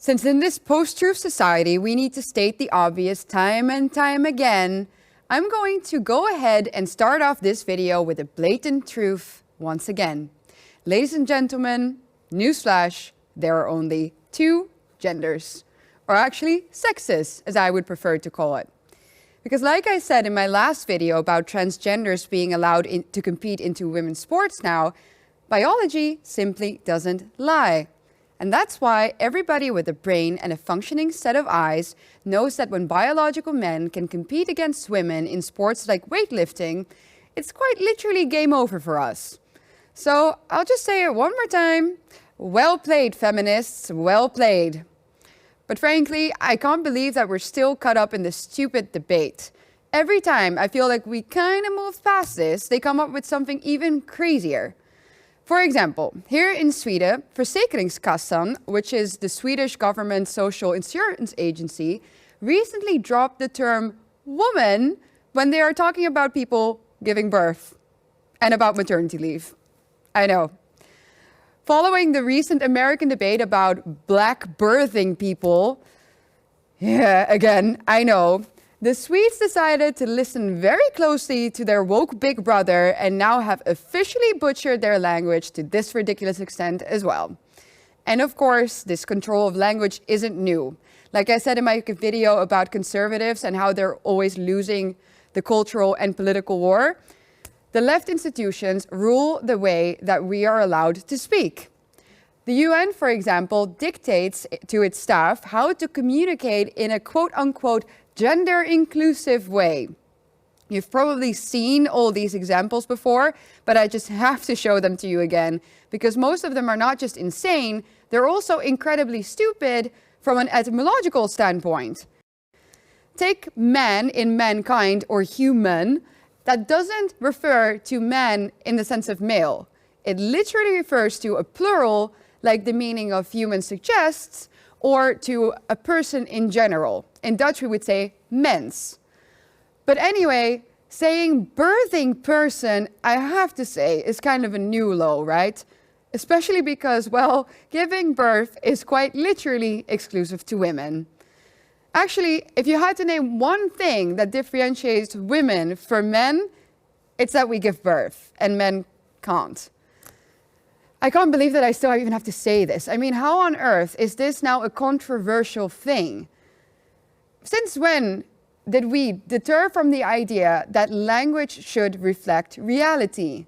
Since in this post-truth society, we need to state the obvious time and time again, I'm going to go ahead and start off this video with a blatant truth once again. Ladies and gentlemen, newsflash, there are only two genders. Or actually, sexes, as I would prefer to call it. Because like I said in my last video about transgenders being allowed to compete into women's sports now, biology simply doesn't lie. And that's why everybody with a brain and a functioning set of eyes knows that when biological men can compete against women in sports like weightlifting, it's quite literally game over for us. So I'll just say it one more time. Well played, feminists, well played. But frankly, I can't believe that we're still caught up in this stupid debate. Every time I feel like we kind of moved past this, they come up with something even crazier. For example, here in Sweden, Försäkringskassan, which is the Swedish government social insurance agency, recently dropped the term woman when they are talking about people giving birth and about maternity leave. I know. Following the recent American debate about black birthing people, yeah, again, I know, the Swedes decided to listen very closely to their woke big brother and now have officially butchered their language to this ridiculous extent as well. And of course, this control of language isn't new. Like I said in my video about conservatives and how they're always losing the cultural and political war, the left institutions rule the way that we are allowed to speak. The UN, for example, dictates to its staff how to communicate in a quote-unquote gender-inclusive way. You've probably seen all these examples before, but I just have to show them to you again, because most of them are not just insane, they're also incredibly stupid from an etymological standpoint. Take man in mankind or human. That doesn't refer to man in the sense of male. It literally refers to a plural, like the meaning of human suggests, or to a person in general. In Dutch, we would say mens. But anyway, saying birthing person, I have to say, is kind of a new low, right? Especially because, well, giving birth is quite literally exclusive to women. Actually, if you had to name one thing that differentiates women from men, it's that we give birth and men can't. I can't believe that I still even have to say this. I mean, how on earth is this now a controversial thing? Since when did we deter from the idea that language should reflect reality?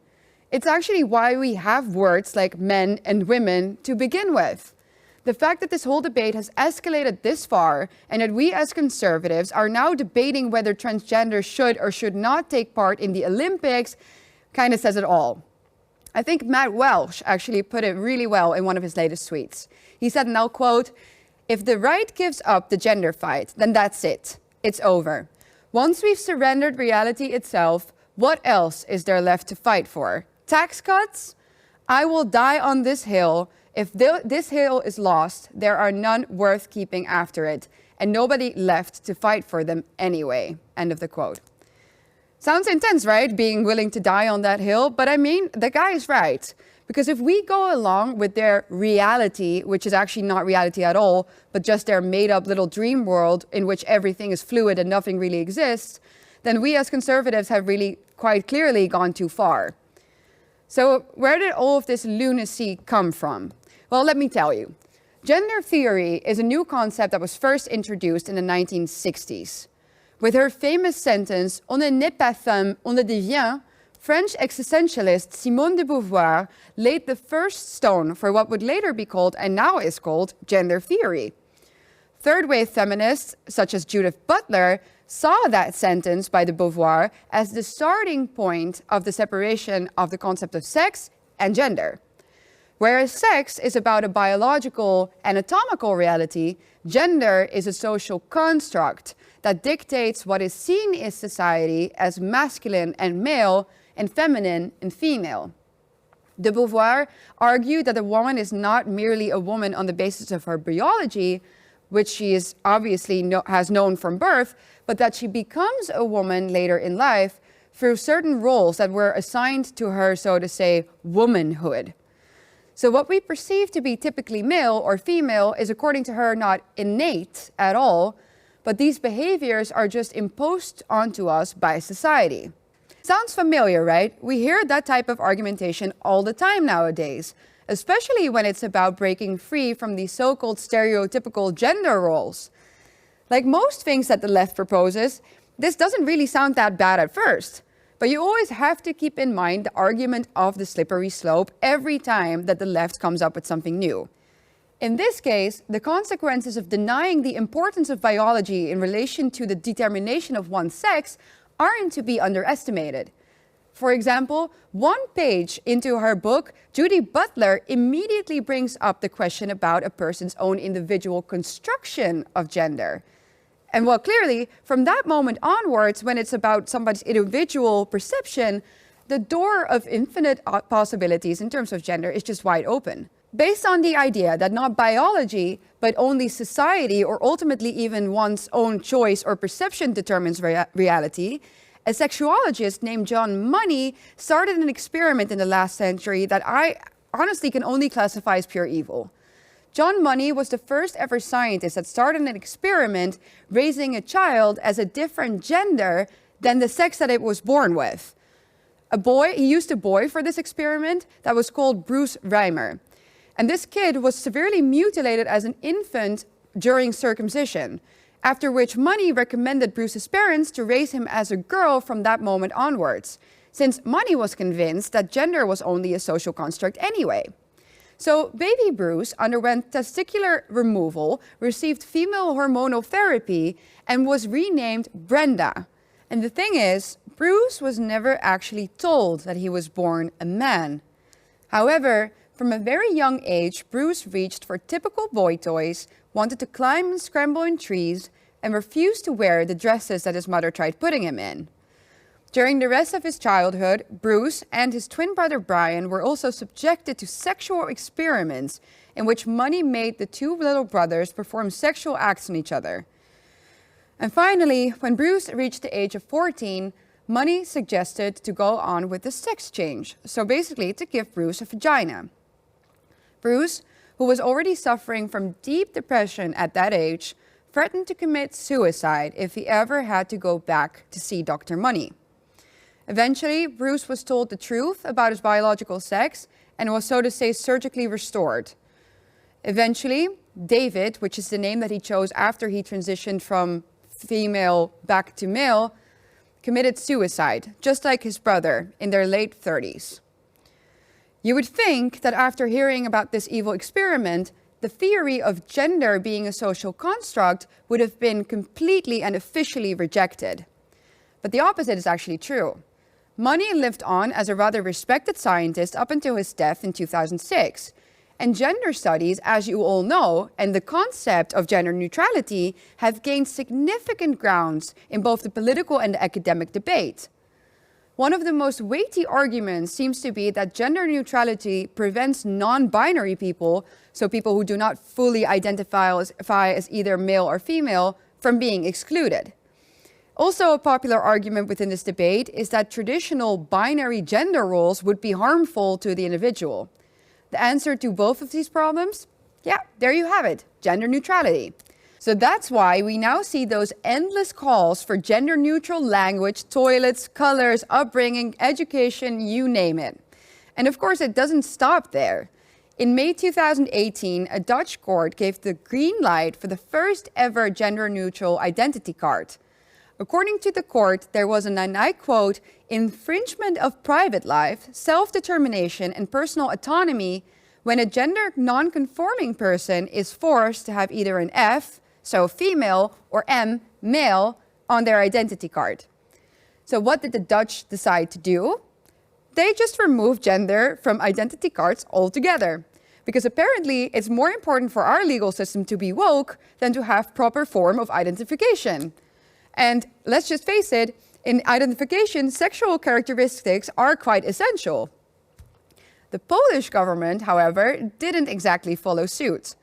It's actually why we have words like men and women to begin with. The fact that this whole debate has escalated this far and that we as conservatives are now debating whether transgender should or should not take part in the Olympics kind of says it all. I think Matt Welch actually put it really well in one of his latest tweets. He said, and I'll quote, "If the right gives up the gender fight, then that's it. It's over. Once we've surrendered reality itself, what else is there left to fight for? Tax cuts? I will die on this hill. If this hill is lost, there are none worth keeping after it, and nobody left to fight for them anyway." End of the quote. Sounds intense, right? Being willing to die on that hill. But I mean, the guy is right. Because if we go along with their reality, which is actually not reality at all, but just their made-up little dream world in which everything is fluid and nothing really exists, then we as conservatives have really quite clearly gone too far. So where did all of this lunacy come from? Well, let me tell you. Gender theory is a new concept that was first introduced in the 1960s. With her famous sentence, "On n'est pas femme, on le devient," French existentialist Simone de Beauvoir laid the first stone for what would later be called, and now is called, gender theory. Third-wave feminists, such as Judith Butler, saw that sentence by de Beauvoir as the starting point of the separation of the concept of sex and gender. Whereas sex is about a biological, anatomical reality, gender is a social construct that dictates what is seen in society as masculine and male and feminine and female. De Beauvoir argued that a woman is not merely a woman on the basis of her biology, which she is obviously has known from birth, but that she becomes a woman later in life through certain roles that were assigned to her, so to say, womanhood. So what we perceive to be typically male or female is, according to her, not innate at all, but these behaviors are just imposed onto us by society. Sounds familiar, right? We hear that type of argumentation all the time nowadays, especially when it's about breaking free from these so-called stereotypical gender roles. Like most things that the left proposes, this doesn't really sound that bad at first, but you always have to keep in mind the argument of the slippery slope every time that the left comes up with something new. In this case, the consequences of denying the importance of biology in relation to the determination of one's sex aren't to be underestimated. For example, one page into her book, Judy Butler immediately brings up the question about a person's own individual construction of gender. And well, clearly, from that moment onwards, when it's about somebody's individual perception, the door of infinite possibilities in terms of gender is just wide open. Based on the idea that not biology, but only society, or ultimately even one's own choice or perception determines reality, a sexuologist named John Money started an experiment in the last century that I honestly can only classify as pure evil. John Money was the first ever scientist that started an experiment raising a child as a different gender than the sex that it was born with. He used a boy for this experiment that was called Bruce Reimer. And this kid was severely mutilated as an infant during circumcision, after which Money recommended Bruce's parents to raise him as a girl from that moment onwards, since Money was convinced that gender was only a social construct anyway. So baby Bruce underwent testicular removal, received female hormonal therapy, and was renamed Brenda. And the thing is, Bruce was never actually told that he was born a man. However, from a very young age, Bruce reached for typical boy toys, wanted to climb and scramble in trees, and refused to wear the dresses that his mother tried putting him in. During the rest of his childhood, Bruce and his twin brother Brian were also subjected to sexual experiments in which Money made the two little brothers perform sexual acts on each other. And finally, when Bruce reached the age of 14, Money suggested to go on with the sex change, so basically to give Bruce a vagina. Bruce, who was already suffering from deep depression at that age, threatened to commit suicide if he ever had to go back to see Dr. Money. Eventually, Bruce was told the truth about his biological sex and was, so to say, surgically restored. Eventually, David, which is the name that he chose after he transitioned from female back to male, committed suicide, just like his brother, in their late 30s. You would think that after hearing about this evil experiment, the theory of gender being a social construct would have been completely and officially rejected. But the opposite is actually true. Money lived on as a rather respected scientist up until his death in 2006. And gender studies, as you all know, and the concept of gender neutrality have gained significant grounds in both the political and the academic debate. One of the most weighty arguments seems to be that gender neutrality prevents non-binary people, so people who do not fully identify as either male or female, from being excluded. Also, a popular argument within this debate is that traditional binary gender roles would be harmful to the individual. The answer to both of these problems? Yeah, there you have it, gender neutrality. So that's why we now see those endless calls for gender-neutral language, toilets, colors, upbringing, education, you name it. And of course, it doesn't stop there. In May 2018, a Dutch court gave the green light for the first ever gender-neutral identity card. According to the court, there was an, and I quote, infringement of private life, self-determination, and personal autonomy when a gender non-conforming person is forced to have either an F, so female, or M, male, on their identity card. So what did the Dutch decide to do? They just removed gender from identity cards altogether. Because apparently it's more important for our legal system to be woke than to have proper form of identification. And let's just face it, in identification, sexual characteristics are quite essential. The Polish government, however, didn't exactly follow suit.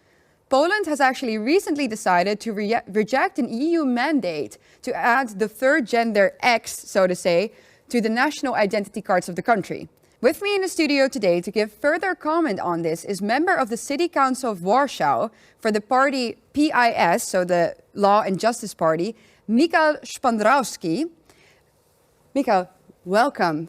Poland has actually recently decided to reject an EU mandate to add the third gender X, so to say, to the national identity cards of the country. With me in the studio today to give further comment on this is member of the City Council of Warsaw for the party PIS, so the Law and Justice Party, Michał Szpandrowski. Michał, welcome.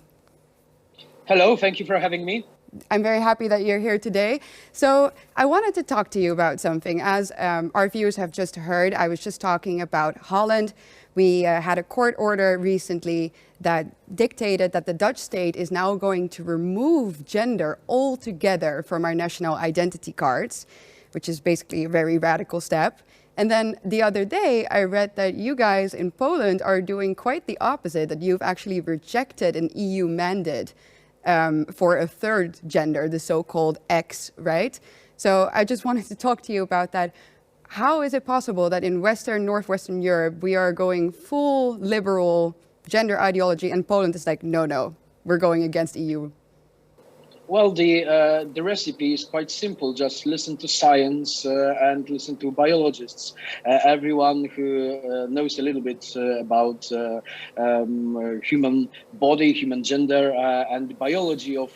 Hello, thank you for having me. I'm very happy that you're here today. So I wanted to talk to you about something. As our viewers have just heard, I was just talking about Holland. We had a court order recently that dictated that the Dutch state is now going to remove gender altogether from our national identity cards, which is basically a very radical step. And then the other day, I read that you guys in Poland are doing quite the opposite, that you've actually rejected an EU mandate for a third gender, the so-called X, right? So I just wanted to talk to you about that. How is it possible that in Northwestern Europe, we are going full liberal gender ideology and Poland is like, no, we're going against EU? Well, the recipe is quite simple. Just listen to science and listen to biologists. Everyone who knows a little bit about human body, human gender, and the biology of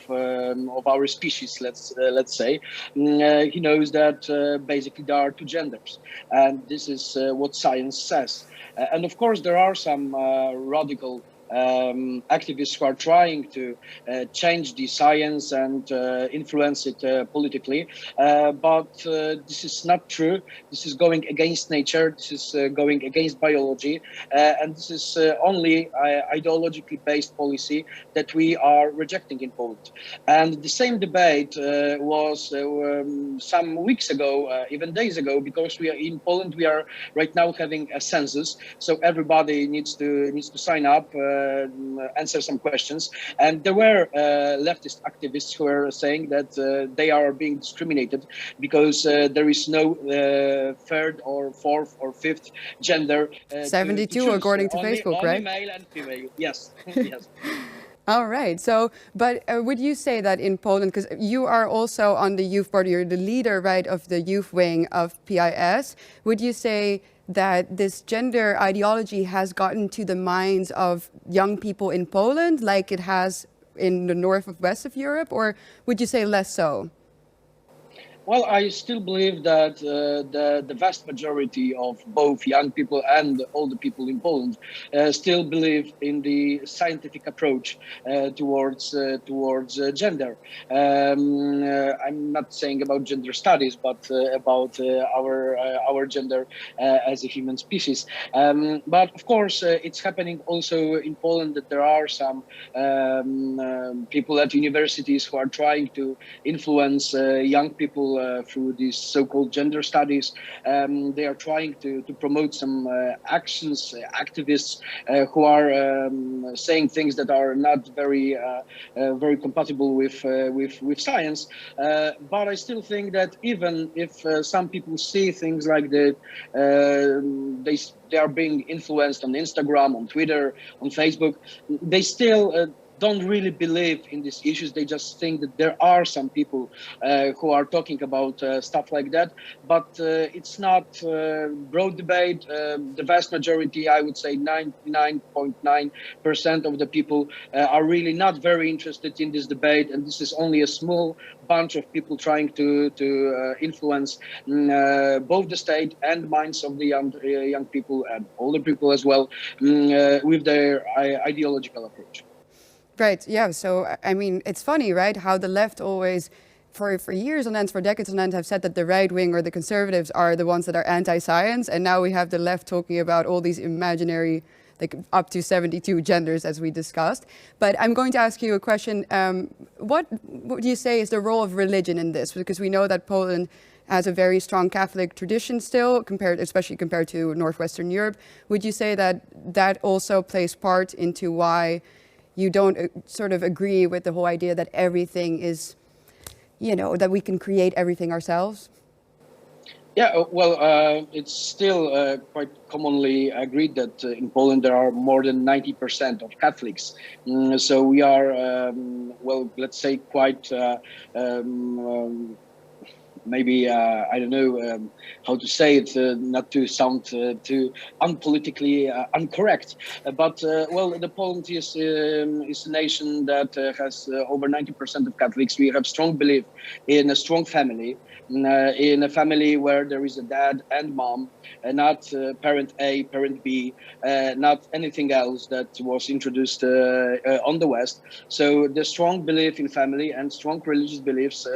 our species, let's say, he knows that basically there are two genders, and this is what science says. And of course, there are some radical activists who are trying to change the science and influence it politically. But this is not true. This is going against nature. This is going against biology. And this is only ideologically based policy that we are rejecting in Poland. And the same debate was some weeks ago, even days ago, because we are in Poland, we are right now having a census. So everybody needs to sign up, answer some questions, and there were leftist activists who were saying that they are being discriminated because there is no third or fourth or fifth gender. 72 according to Facebook, only right? Male and female. Yes. Yes. All right. So, but would you say that in Poland, because you are also on the youth party, you're the leader, right, of the youth wing of PIS, would you say that this gender ideology has gotten to the minds of young people in Poland like it has in the north of west of Europe, or would you say less so? Well, I still believe that the vast majority of both young people and older people in Poland still believe in the scientific approach towards gender. I'm not saying about gender studies, but about our gender as a human species. But of course, it's happening also in Poland that there are some people at universities who are trying to influence young people through these so-called gender studies. They are trying to promote some actions, activists who are saying things that are not very compatible with science. But I still think that even if some people see things like that, they are being influenced on Instagram, on Twitter, on Facebook, they still don't really believe in these issues. They just think that there are some people who are talking about stuff like that, but it's not broad debate. The vast majority, I would say 99.9% of the people are really not very interested in this debate, and this is only a small bunch of people trying to influence both the state and minds of the young people and older people as well with their ideological approach. Right, yeah, so I mean, it's funny, right, how the left always, for years on end, for decades on end, have said that the right wing or the conservatives are the ones that are anti-science, and now we have the left talking about all these imaginary, like up to 72 genders, as we discussed. But I'm going to ask you a question. What would you say is the role of religion in this? Because we know that Poland has a very strong Catholic tradition still, especially compared to Northwestern Europe. Would you say that that also plays part into why you don't sort of agree with the whole idea that everything is, you know, that we can create everything ourselves? Yeah, well, it's still quite commonly agreed that in Poland there are more than 90% of Catholics. So we are, well, let's say quite maybe I don't know how to say it, not to sound too unpolitically incorrect, but well, the Poland is a nation that has over 90% of Catholics. We have strong belief in a strong family, in a family where there is a dad and mom, not parent A, parent B, not anything else that was introduced on the West. So the strong belief in family and strong religious beliefs,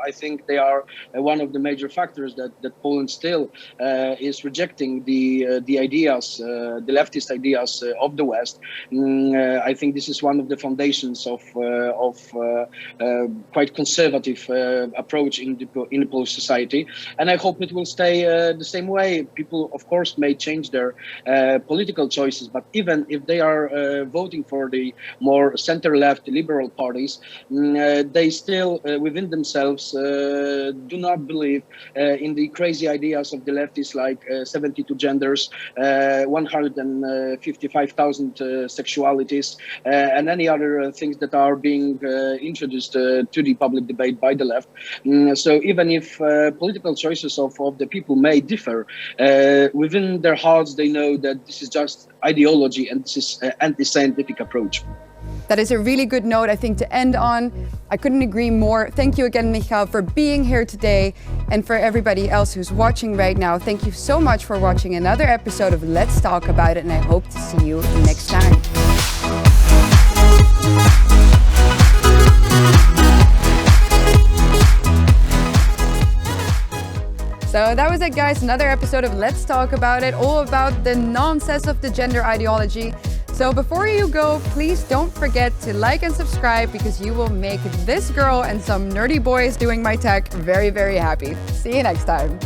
I think they are one of the major factors that Poland still is rejecting the ideas, the leftist ideas of the West. I think this is one of the foundations of quite conservative approach in the Polish society, and I hope it will stay the same way. People, of course, may change their political choices, but even if they are voting for the more center-left liberal parties, they still within themselves do not believe in the crazy ideas of the leftists, like 72 genders, 155,000 sexualities, and any other things that are being introduced to the public debate by the left. So even if political choices of the people may differ, within their hearts they know that this is just ideology and this is an anti-scientific approach. That is a really good note, I think, to end on. I couldn't agree more. Thank you again, Michał, for being here today. And for everybody else who's watching right now, thank you so much for watching another episode of Let's Talk About It, and I hope to see you next time. So that was it, guys. Another episode of Let's Talk About It, all about the nonsense of the gender ideology. So before you go, please don't forget to like and subscribe, because you will make this girl and some nerdy boys doing my tech very, very happy. See you next time.